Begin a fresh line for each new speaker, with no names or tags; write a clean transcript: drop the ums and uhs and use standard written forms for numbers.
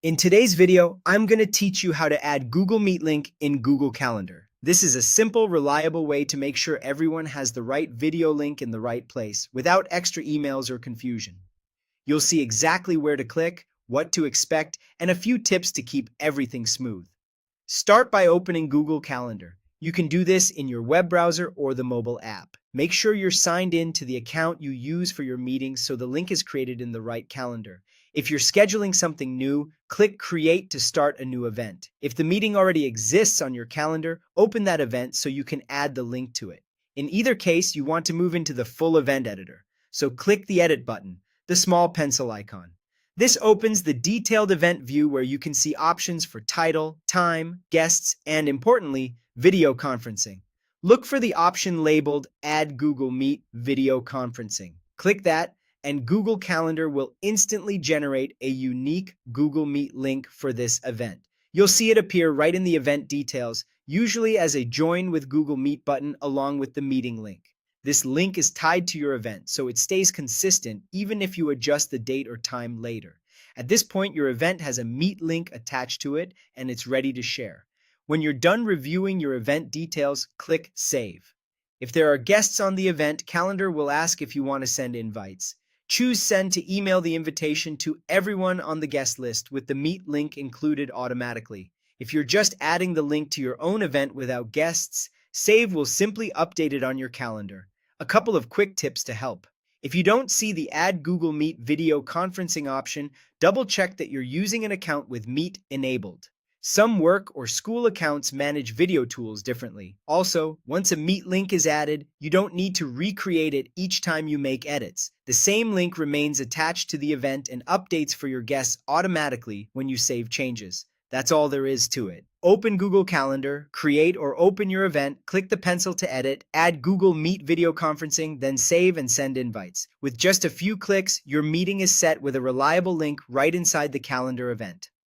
In today's video, I'm going to teach you how to add Google Meet link in Google Calendar. This is a simple, reliable way to make sure everyone has the right video link in the right place without extra emails or confusion. You'll see exactly where to click, what to expect, and a few tips to keep everything smooth. Start by opening Google Calendar. You can do this in your web browser or the mobile app. Make sure you're signed in to the account you use for your meetings so the link is created in the right calendar. If you're scheduling something new, click Create to start a new event. If the meeting already exists on your calendar, open that event so you can add the link to it. In either case, you want to move into the full event editor. So click the Edit button, the small pencil icon. This opens the detailed event view where you can see options for title, time, guests, and importantly, video conferencing. Look for the option labeled Add Google Meet Video Conferencing. Click that, and Google Calendar will instantly generate a unique Google Meet link for this event. You'll see it appear right in the event details, usually as a Join with Google Meet button along with the meeting link. This link is tied to your event, so it stays consistent even if you adjust the date or time later. At this point, your event has a Meet link attached to it, and it's ready to share. When you're done reviewing your event details, click Save. If there are guests on the event, Calendar will ask if you want to send invites. Choose Send to email the invitation to everyone on the guest list with the Meet link included automatically. If you're just adding the link to your own event without guests, Save will simply update it on your calendar. A couple of quick tips to help. If you don't see the Add Google Meet video conferencing option, double-check that you're using an account with Meet enabled. Some work or school accounts manage video tools differently. Also, once a Meet link is added, you don't need to recreate it each time you make edits. The same link remains attached to the event and updates for your guests automatically when you save changes. That's all there is to it. Open Google Calendar, create or open your event, click the pencil to edit, add Google Meet video conferencing, then save and send invites. With just a few clicks, your meeting is set with a reliable link right inside the calendar event.